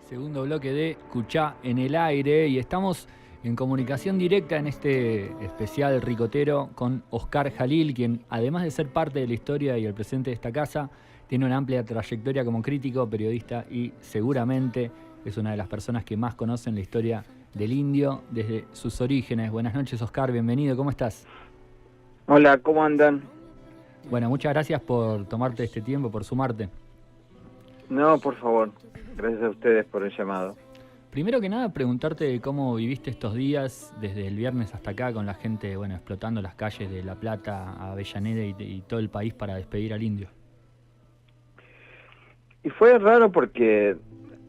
Segundo bloque de Cuchá en el aire y estamos en comunicación directa en este especial ricotero con Oscar Jalil, quien además de ser parte de la historia y el presente de esta casa, tiene una amplia trayectoria como crítico, periodista y seguramente es una de las personas que más conocen la historia del indio desde sus orígenes. Buenas noches, Oscar, bienvenido, ¿cómo estás? Hola, ¿cómo andan? Bueno, muchas gracias por tomarte este tiempo, por sumarte. No, por favor, gracias a ustedes por el llamado. Primero que nada, preguntarte cómo viviste estos días, desde el viernes hasta acá, con la gente, bueno, explotando las calles de La Plata, a Avellaneda y todo el país para despedir al indio. Y fue raro porque,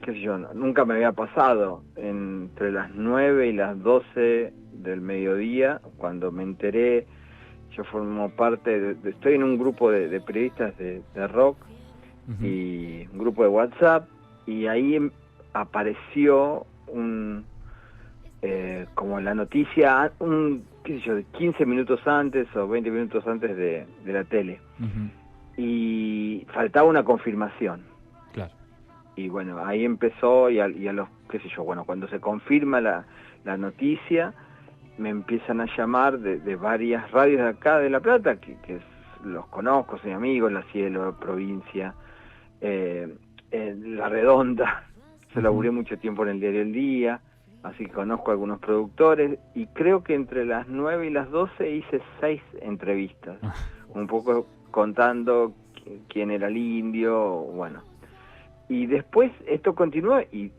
qué sé yo, nunca me había pasado entre las 9 y las 12 del mediodía, cuando me enteré. Yo formo parte, estoy en un grupo de periodistas de rock, y un grupo de WhatsApp, y ahí apareció como la noticia, qué sé yo, 15 minutos antes o 20 minutos antes de la tele. Y faltaba una confirmación. Claro. Y bueno, ahí empezó, y a los, qué sé yo, bueno, cuando se confirma la noticia, me empiezan a llamar de varias radios de acá de La Plata, que los conozco, soy amigos, La Cielo, Provincia, La Redonda. Yo laburé mucho tiempo en el diario El Día, así que conozco a algunos productores, y creo que entre las 9 y las 12 hice 6 entrevistas, un poco contando quién era el indio, bueno. Y después esto continuó y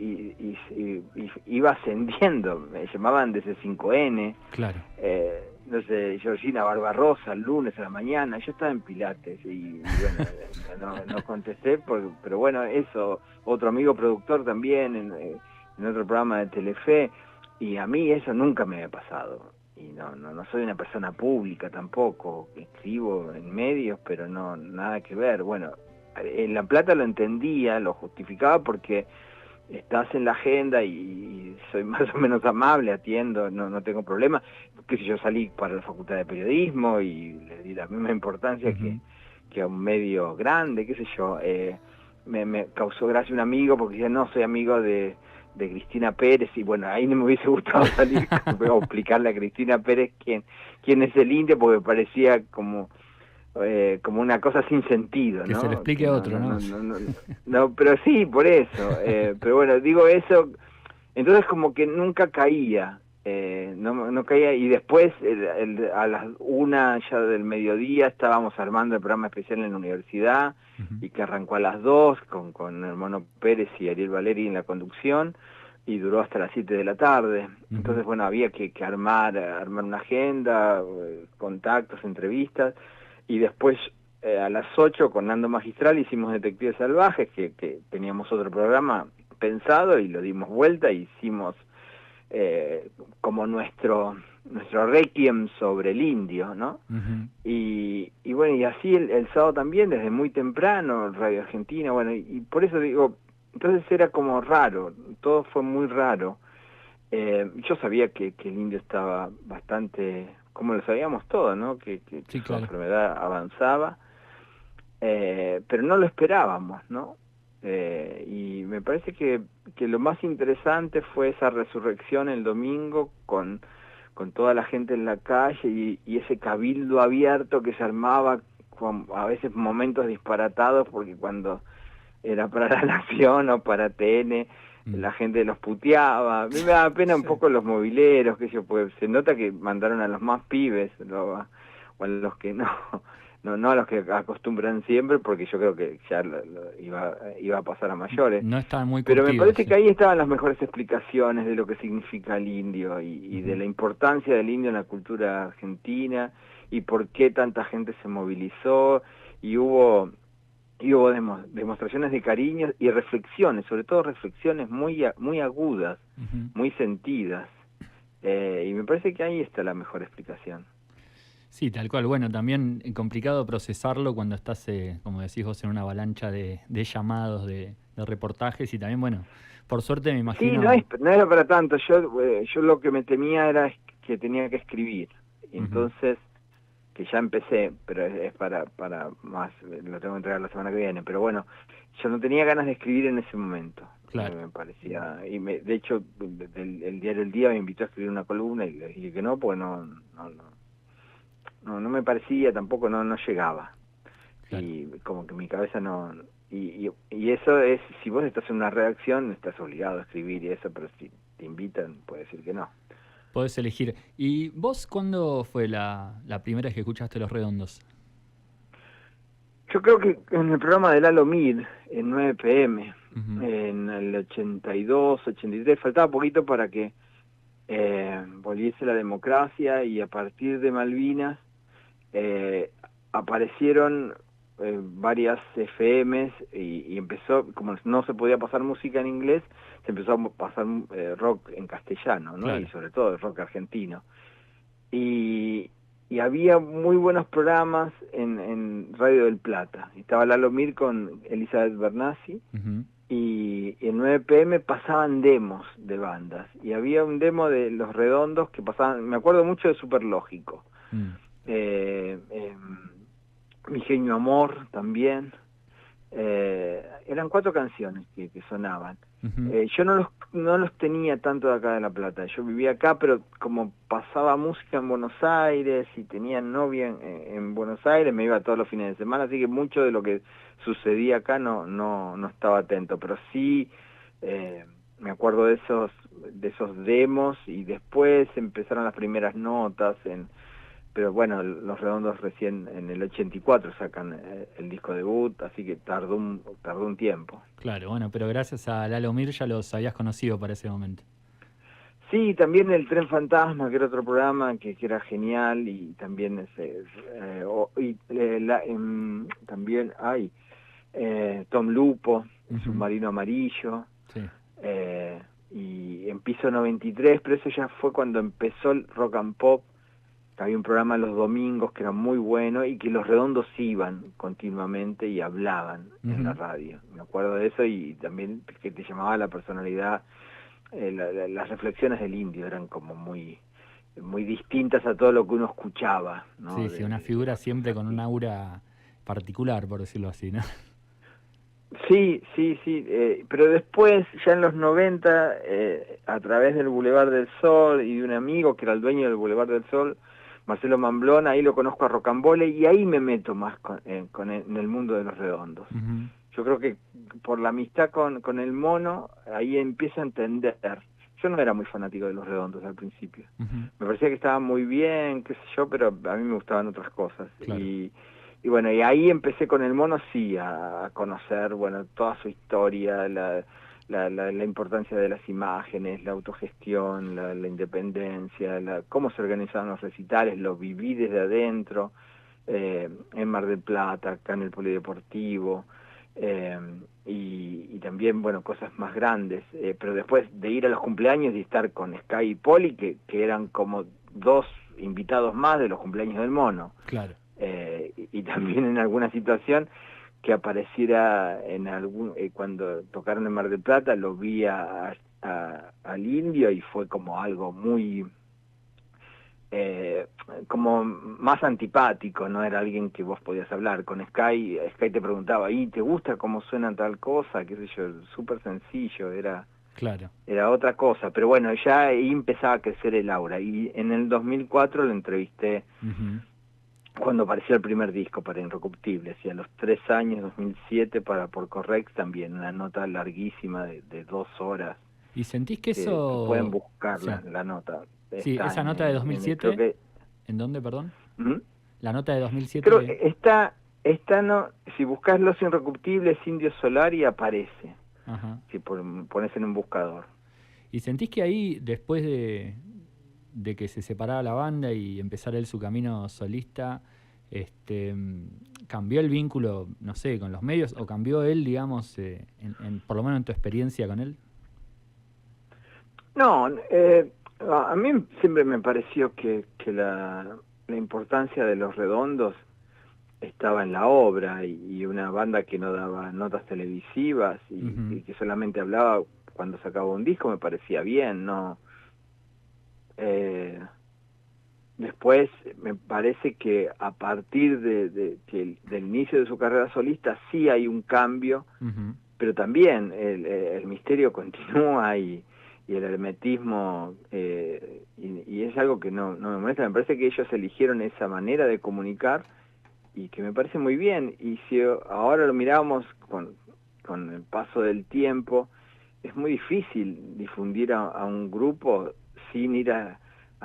iba ascendiendo, me llamaban desde 5N, Claro. No sé, Georgina Barbarosa, el lunes a la mañana. Yo estaba en Pilates y bueno, no contesté, pero bueno, eso, otro amigo productor también en otro programa de Telefe, y a mí eso nunca me había pasado. Y no soy una persona pública tampoco, escribo en medios, pero no, nada que ver. Bueno, en La Plata lo entendía, lo justificaba porque estás en la agenda y soy más o menos amable, atiendo, no tengo problema. Que si yo salí para la Facultad de Periodismo y le di la misma importancia que a un medio grande, qué sé yo. Me causó gracia un amigo porque decía, no, soy amigo de Cristina Pérez, y bueno, ahí no me hubiese gustado salir o explicarle a Cristina Pérez quién es el indio, porque parecía como una cosa sin sentido, Que ¿no? se lo explique Que a otro, ¿no? no, pero sí, por eso. Pero bueno, digo eso, entonces como que nunca caía, no caía, y después a las 1 ya del mediodía estábamos armando el programa especial en la universidad, y que arrancó a las 2 con Hermano Pérez y Ariel Valeri en la conducción, y duró hasta las 7 de la tarde. Entonces, bueno, había que armar una agenda, contactos, entrevistas, y después a las 8 con Nando Magistral hicimos Detectives Salvajes, que teníamos otro programa pensado y lo dimos vuelta, y hicimos como nuestro requiem sobre el indio, ¿no? Y bueno, y así el sábado también, desde muy temprano, Radio Argentina, bueno, y por eso digo, entonces era como raro, todo fue muy raro. Yo sabía que el indio estaba bastante, como lo sabíamos todos, ¿no? Que Sí, su claro. enfermedad avanzaba, pero no lo esperábamos, ¿no? Y me parece que lo más interesante fue esa resurrección el domingo con toda la gente en la calle, y ese cabildo abierto que se armaba, con a veces momentos disparatados, porque cuando era para La Nación o para TN, la gente los puteaba. A mí me da pena un poco los mobileros, que yo, pues se nota que mandaron a los más pibes, o a los que no a los que acostumbran siempre, porque yo creo que ya iba a pasar a mayores. No estaban muy Pero me curtidos. parece que ahí estaban las mejores explicaciones de lo que significa el indio, y de la importancia del indio en la cultura argentina, y por qué tanta gente se movilizó, y hubo demostraciones de cariño y reflexiones, sobre todo reflexiones muy agudas, muy sentidas, y me parece que ahí está la mejor explicación. Sí, tal cual. Bueno, también complicado procesarlo cuando estás, como decís vos, en una avalancha de llamados, de reportajes, y también, bueno, por suerte me Sí, imagino... no era para tanto. Yo lo que me temía era que tenía que escribir, y entonces, que ya empecé, pero es para más, lo tengo que entregar la semana que viene, pero bueno, yo no tenía ganas de escribir en ese momento. Claro. Me parecía, y de hecho el diario El Día me invitó a escribir una columna y le dije que no, porque no me parecía, tampoco no llegaba. Claro. Y como que mi cabeza no... Y eso es, si vos estás en una redacción, estás obligado a escribir y eso, pero si te invitan, puedes decir que no. Podés elegir. ¿Y vos cuándo fue la primera vez que escuchaste Los Redondos? Yo creo que en el programa de Lalo Mir, en 9 PM, Ujú. en el 82, 83, faltaba poquito para que volviese la democracia, y a partir de Malvinas aparecieron varias FMs y empezó, como no se podía pasar música en inglés, se empezó a pasar rock en castellano, ¿no? Y Claro. sobre todo rock argentino. Y había muy buenos programas en Radio del Plata. Estaba Lalo Mir con Elizabeth Bernassi, Ujú. y en 9 PM pasaban demos de bandas. Y había un demo de Los Redondos que pasaban, me acuerdo mucho de Superlógico. Mm. Eh, eh, Mi Genio Amor también. Eran 4 canciones que sonaban. Ujú. Yo no los tenía tanto de acá de La Plata. Yo vivía acá, pero como pasaba música en Buenos Aires y tenía novia en Buenos Aires, me iba todos los fines de semana, así que mucho de lo que sucedía acá no estaba atento, pero sí me acuerdo de esos demos, y después empezaron las primeras notas pero bueno, Los Redondos recién en el 84 sacan el disco debut, así que tardó un tiempo. Claro, bueno, pero gracias a Lalo Mir ya los habías conocido para ese momento. Sí, también El Tren Fantasma, que era otro programa que era genial, y también también hay Tom Lupo, El Ujú. Submarino Amarillo, Sí. y en Piso 93, pero eso ya fue cuando empezó el Rock and Pop. Había un programa los domingos que era muy bueno, y que Los Redondos iban continuamente y hablaban en la Ujú. radio. Me acuerdo de eso, y también que te llamaba la personalidad. Las reflexiones del Indio eran como muy distintas a todo lo que uno escuchaba, ¿no? Sí, sí, una De figura otros siempre con un artistas. aura particular, por decirlo así, ¿no? Sí, pero después, ya en los 90, a través del Boulevard del Sol y de un amigo que era el dueño del Boulevard del Sol, Marcelo Mamblón, ahí lo conozco a Rocambole, y ahí me meto más en el mundo de Los Redondos. Ujú. Yo creo que por la amistad con el mono, ahí empiezo a entender. Yo no era muy fanático de Los Redondos al principio. Ujú. Me parecía que estaba muy bien, qué sé yo, pero a mí me gustaban otras cosas. Claro. Y bueno, y ahí empecé con el mono, sí, a conocer, bueno, toda su historia, la importancia de las imágenes, la autogestión, la independencia, cómo se organizaban los recitales, lo viví desde adentro, en Mar del Plata, acá en el Polideportivo, eh, y también, bueno, cosas más grandes, pero después de ir a los cumpleaños y estar con Sky y Poli, que eran como 2 invitados más de los cumpleaños del mono, Claro. y también en alguna situación que apareciera cuando tocaron en Mar del Plata, lo vi al Indio, y fue como algo muy como más antipático, no era alguien que vos podías hablar. Con Sky te preguntaba, ¿y te gusta cómo suena tal cosa? Qué sé yo, súper sencillo, Claro. era otra cosa, pero bueno, ya ahí empezaba a crecer el aura, y en el 2004 lo entrevisté Ujú. cuando apareció el primer disco para Inrecuptibles, y a los 3 años, 2007, por Correx también, una nota larguísima de 2 horas, ¿Y sentís que que pueden eso... buscar Sí. la nota, Sí, está esa nota de creo 2007, que... ¿en dónde, perdón? ¿Mm? La nota de Creo 2007... que no, si buscas Los Inrecuptibles, Indio Solari, aparece, Ajá. si pones en un buscador. ¿Y sentís que ahí, después de que se separara la banda y empezara él su camino solista, cambió el vínculo, no sé, con los medios, o cambió él, digamos, por lo menos en tu experiencia con él? No, a mí siempre me pareció que la importancia de Los Redondos estaba en la obra, y una banda que no daba notas televisivas, Ujú. y que solamente hablaba cuando sacaba un disco, me parecía bien, ¿no? Eh, Después me parece que a partir del inicio de su carrera solista sí hay un cambio, Ujú. pero también el misterio continúa y el hermetismo, y es algo que no me molesta. Me parece que ellos eligieron esa manera de comunicar y que me parece muy bien. Y si ahora lo miramos con el paso del tiempo, es muy difícil difundir a un grupo sin ir a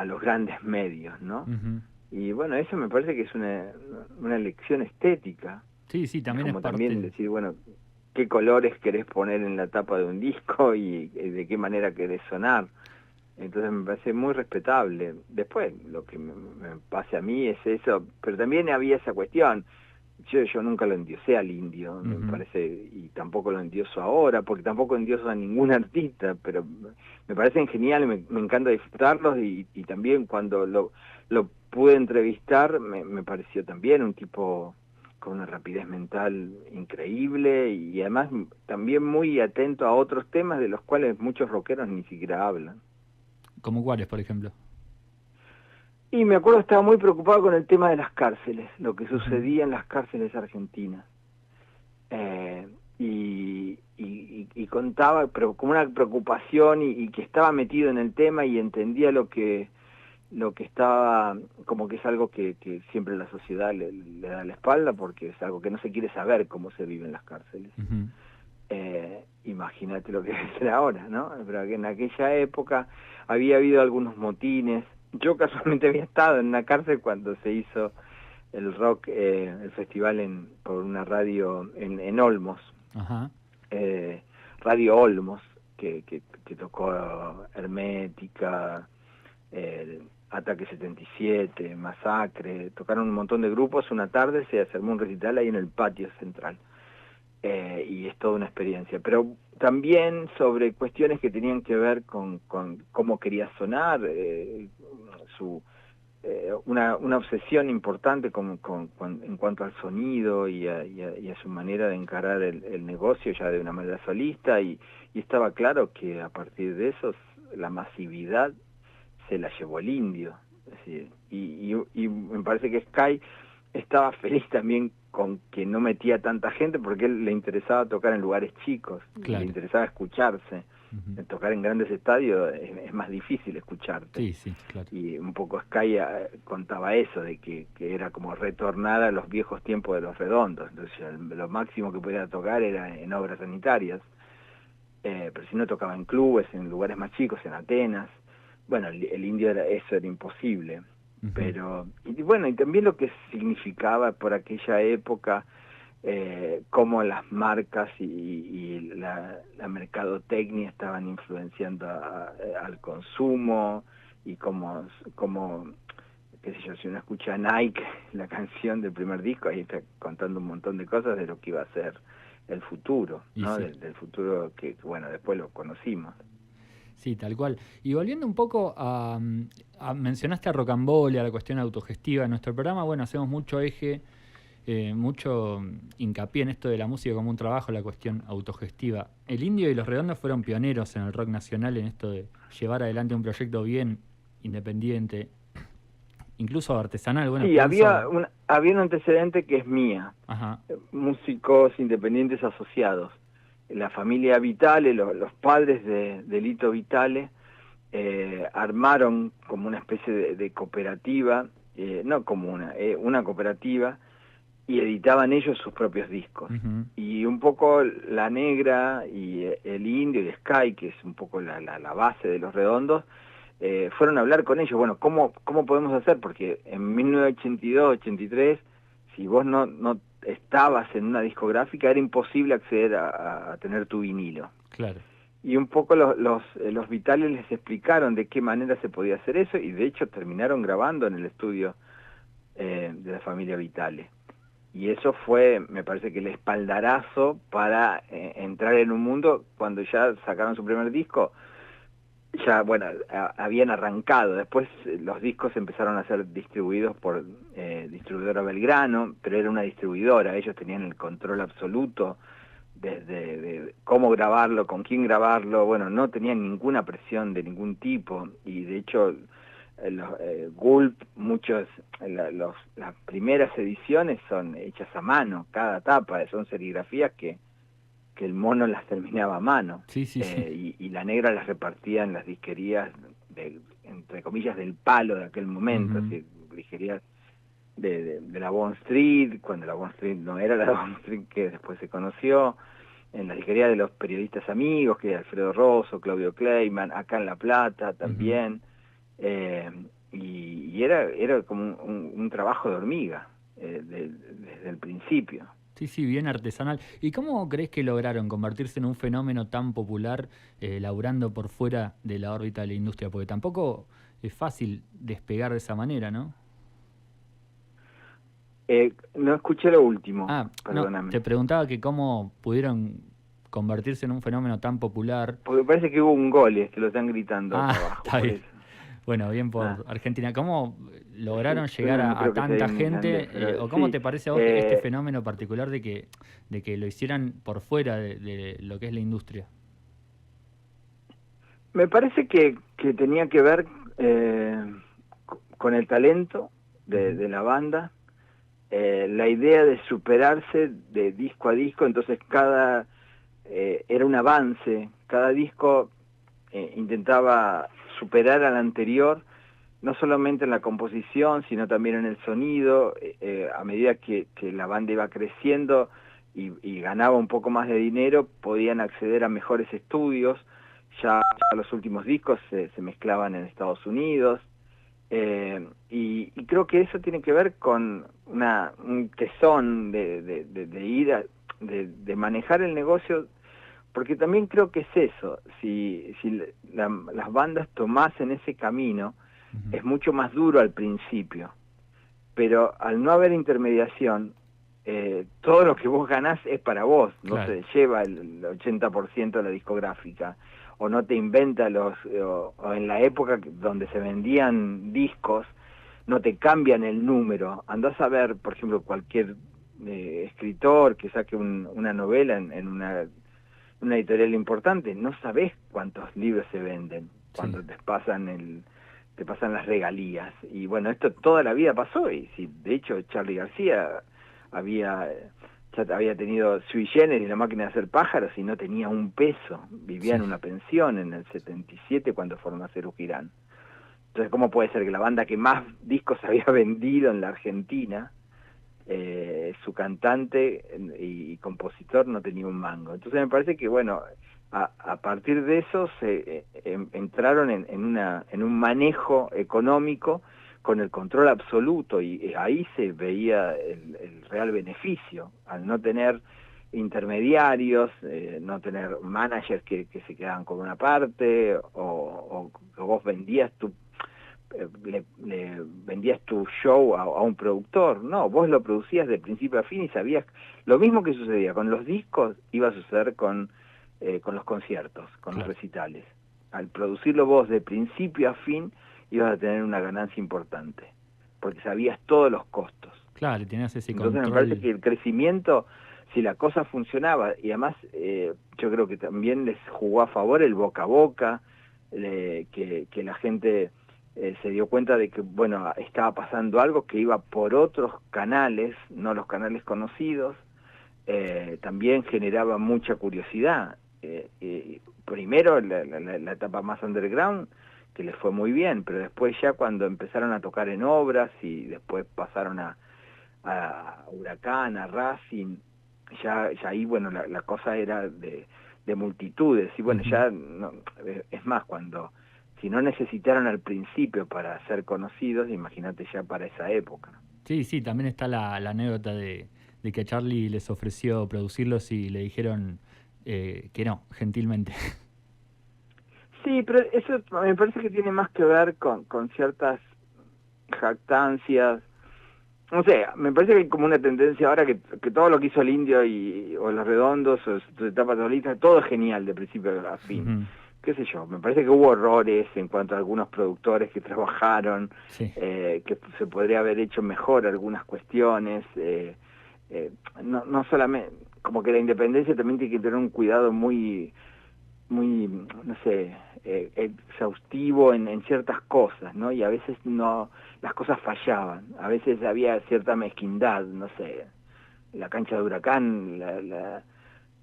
los grandes medios, ¿no? Ujú. Y bueno, eso me parece que es una lección estética. Sí, sí, también es Como también parte. decir, bueno, qué colores querés poner en la tapa de un disco y de qué manera querés sonar. Entonces me parece muy respetable. Después, lo que me pase a mí es eso, pero también había esa cuestión. Yo nunca lo endiosé al indio, me Ujú. parece, y tampoco lo endioso ahora, porque tampoco endioso a ningún artista, pero me parecen geniales, me encanta disfrutarlos y también cuando lo pude entrevistar me pareció también un tipo con una rapidez mental increíble y además también muy atento a otros temas de los cuales muchos rockeros ni siquiera hablan. ¿Como cuáles, por ejemplo? Y me acuerdo, estaba muy preocupado con el tema de las cárceles, lo que Ujú. sucedía en las cárceles argentinas. Eh, y contaba, pero como una preocupación y que estaba metido en el tema y entendía lo que estaba, como que es algo que siempre la sociedad le da la espalda porque es algo que no se quiere saber cómo se vive en las cárceles. Ujú. Imagínate lo que debe ser ahora, ¿no? Pero que en aquella época había habido algunos motines. Yo casualmente había estado en una cárcel cuando se hizo el rock, el festival por una radio en Olmos, Ajá. Radio Olmos, que tocó Hermética, Ataque 77, Masacre, tocaron un montón de grupos. Una tarde se armó un recital ahí en el patio central. Y es toda una experiencia, pero también sobre cuestiones que tenían que ver con cómo quería sonar, una obsesión importante en cuanto al sonido y a su manera de encarar el negocio ya de una manera solista, y estaba claro que a partir de eso la masividad se la llevó el indio. Es decir, y me parece que Sky estaba feliz también con que no metía tanta gente porque a él le interesaba tocar en lugares chicos, le Claro. interesaba escucharse. Ujú. Tocar en grandes estadios es más difícil escucharte. Sí, sí, claro. Y un poco Sky contaba eso, de que era como retornar a los viejos tiempos de Los Redondos. Entonces lo máximo que podía tocar era en obras sanitarias, pero si no tocaba en clubes, en lugares más chicos, en Atenas. Bueno, el indio eso era imposible. Ujú. Pero, y bueno, y también lo que significaba por aquella época, cómo las marcas y la mercadotecnia estaban influenciando al consumo, y cómo, qué sé yo, si uno escucha Nike, la canción del primer disco, ahí está contando un montón de cosas de lo que iba a ser el futuro, Y ¿no? sí. Del futuro que, bueno, después lo conocimos. Sí, tal cual. Y volviendo un poco mencionaste a Rocambole, a la cuestión autogestiva en nuestro programa, bueno, hacemos mucho eje, mucho hincapié en esto de la música como un trabajo, la cuestión autogestiva. El Indio y Los Redondos fueron pioneros en el rock nacional en esto de llevar adelante un proyecto bien independiente, incluso artesanal. Bueno, Sí, pienso... había un antecedente que es mía, Ajá. músicos independientes asociados. La familia Vitale, los padres de Lito Vitale, armaron como una especie de cooperativa, no como una cooperativa, y editaban ellos sus propios discos. Ujú. Y un poco La Negra y el Indio y Sky, que es un poco la base de Los Redondos, fueron a hablar con ellos. Bueno, ¿cómo podemos hacer? Porque en 1982, 83, si vos no estabas en una discográfica, era imposible acceder a tener tu vinilo. Claro. Y un poco los Vitales les explicaron de qué manera se podía hacer eso, y de hecho terminaron grabando en el estudio de la familia Vitale. Y eso fue, me parece que el espaldarazo para entrar en un mundo. Cuando ya sacaron su primer disco, ya, bueno, habían arrancado. Después los discos empezaron a ser distribuidos por distribuidora Belgrano, pero era una distribuidora, ellos tenían el control absoluto de cómo grabarlo, con quién grabarlo. Bueno, no tenían ninguna presión de ningún tipo, y de hecho Gulp, las primeras ediciones son hechas a mano, cada tapa, son serigrafías que el mono las terminaba a mano. Sí, sí, sí. Y la negra las repartía en las disquerías, entre comillas, del palo de aquel momento, Ujú. así, disquerías de la Bond Street, cuando la Bond Street no era la Bond Street que después se conoció, en la disquería de los periodistas amigos, que era Alfredo Rosso, Claudio Kleiman, acá en La Plata Ujú. también, y era como un trabajo de hormiga, desde el principio. Sí, sí, bien artesanal. ¿Y cómo crees que lograron convertirse en un fenómeno tan popular laburando por fuera de la órbita de la industria? Porque tampoco es fácil despegar de esa manera, ¿no? No escuché lo último, Ah, no, perdóname. te preguntaba que cómo pudieron convertirse en un fenómeno tan popular. Porque parece que hubo un gol, que lo están gritando Ah, acá abajo, está por bien. eso. Bueno, bien Ah, por Argentina. ¿Cómo sí, lograron yo llegar no a creo que sea tanta inmigrante, gente? pero ¿O cómo sí. te parece a vos este fenómeno particular de que lo hicieran por fuera de lo que es la industria? Me parece que tenía que ver con el talento Ujú. de la banda, la idea de superarse de disco a disco, entonces era un avance, cada disco intentaba superar al anterior, no solamente en la composición, sino también en el sonido, a medida que la banda iba creciendo y ganaba un poco más de dinero, podían acceder a mejores estudios, ya los últimos discos se mezclaban en Estados Unidos, y creo que eso tiene que ver con un tesón de ir de manejar el negocio, porque también creo que es eso, si las bandas tomasen ese camino, Ujú. es mucho más duro al principio, pero al no haber intermediación, todo lo que vos ganás es para vos, no Claro. se lleva el 80% de la discográfica, o no te inventa o en la época donde se vendían discos, no te cambian el número. Andás a ver, por ejemplo, cualquier escritor que saque una novela en una editorial importante, no sabés cuántos libros se venden Sí. cuando te pasan las regalías. Y bueno, esto toda la vida pasó, y si de hecho Charly García había ya había tenido Sui Generis, la máquina de hacer pájaros, y no tenía un peso, vivía Sí. en una pensión en el 77 cuando formó a Serú Girán. Entonces, ¿cómo puede ser que la banda que más discos había vendido en la Argentina, su cantante y compositor no tenía un mango? Entonces me parece que, bueno, a partir de eso se entraron en un manejo económico con el control absoluto, y ahí se veía el real beneficio, al no tener intermediarios, no tener managers que se quedaban con una parte, o que vos vendías le vendías tu show a un productor. No, vos lo producías de principio a fin y sabías. Lo mismo que sucedía con los discos iba a suceder con los conciertos, con los Claro. recitales. Al producirlo vos de principio a fin ibas a tener una ganancia importante, porque sabías todos los costos. Claro, y tenías ese Entonces me parece control. que el crecimiento, si la cosa funcionaba, y además yo creo que también les jugó a favor el boca a boca, que la gente se dio cuenta de que, bueno, estaba pasando algo que iba por otros canales, no los canales conocidos, también generaba mucha curiosidad. Primero la etapa más underground, que les fue muy bien, pero después ya cuando empezaron a tocar en obras y después pasaron a Huracán, a Racing, ya ahí, bueno, la cosa era de multitudes, y bueno, Ujú. ya, no, es más, si no necesitaron al principio para ser conocidos, imagínate ya para esa época. Sí, sí, también está la anécdota de que a Charlie les ofreció producirlos y le dijeron que no, gentilmente. Sí, pero eso me parece que tiene más que ver con ciertas jactancias. No sé, me parece que hay como una tendencia ahora que todo lo que hizo el Indio o los Redondos o su etapa solista, todo es genial de principio a fin. Ujú. Qué sé yo, me parece que hubo errores en cuanto a algunos productores que trabajaron, Sí, que se podría haber hecho mejor algunas cuestiones, no solamente, como que la independencia también tiene que tener un cuidado muy, no sé, exhaustivo en ciertas cosas, ¿no? Y a veces no, las cosas fallaban, a veces había cierta mezquindad, no sé, la cancha de Huracán,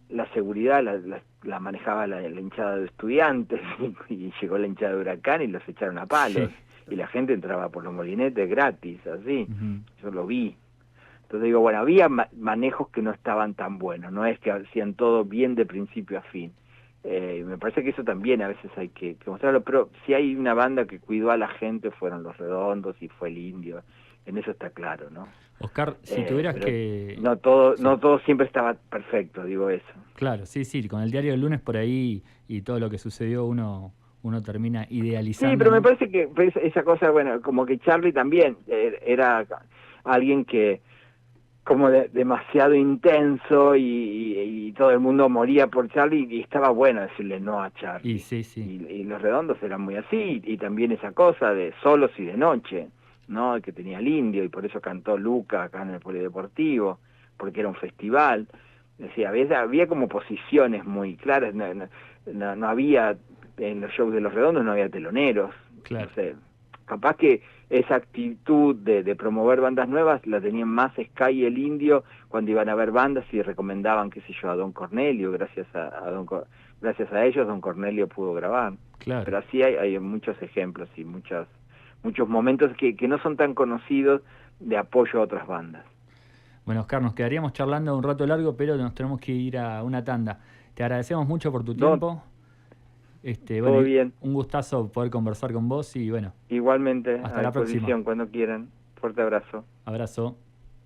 la seguridad la manejaba la hinchada de Estudiantes y llegó la hinchada de Huracán y los echaron a palos. Sí. Y la gente entraba por los molinetes gratis, así. Ujú. Yo lo vi. Entonces digo, bueno, había manejos que no estaban tan buenos, no es que hacían todo bien de principio a fin. Me parece que eso también a veces hay que mostrarlo, pero si hay una banda que cuidó a la gente fueron Los Redondos y fue el Indio, en eso está claro, ¿no? Oscar, si tuvieras Pero que... no todo, Sí. no todo siempre estaba perfecto, digo eso. Claro, sí, sí, con el diario del lunes por ahí y todo lo que sucedió uno termina Sí, idealizando, pero me ¿no? parece que pues, esa cosa, bueno, como que Charlie también era alguien que como demasiado intenso y todo el mundo moría por Charlie y estaba bueno decirle no a Y Charlie. sí, sí, Y Los Redondos eran muy así y también esa cosa de solos y de noche, ¿no? Que tenía el Indio y por eso cantó Luca acá en el Polideportivo, porque era un festival. Decía, había como posiciones muy claras, no había, en los shows de Los Redondos no había teloneros, no claro. sé, capaz que esa actitud de promover bandas nuevas la tenían más Sky y el Indio cuando iban a ver bandas y recomendaban, qué sé yo, a Don Cornelio, gracias a ellos Don Cornelio pudo grabar. Claro. Pero así hay muchos ejemplos y muchos momentos que no son tan conocidos de apoyo a otras bandas. Bueno, Oscar, nos quedaríamos charlando un rato largo, pero nos tenemos que ir a una tanda. Te agradecemos mucho por tu No, tiempo. todo Bueno, bien. un gustazo poder conversar con vos y bueno, Igualmente, hasta a la próxima. disposición cuando quieran. Fuerte abrazo. Abrazo.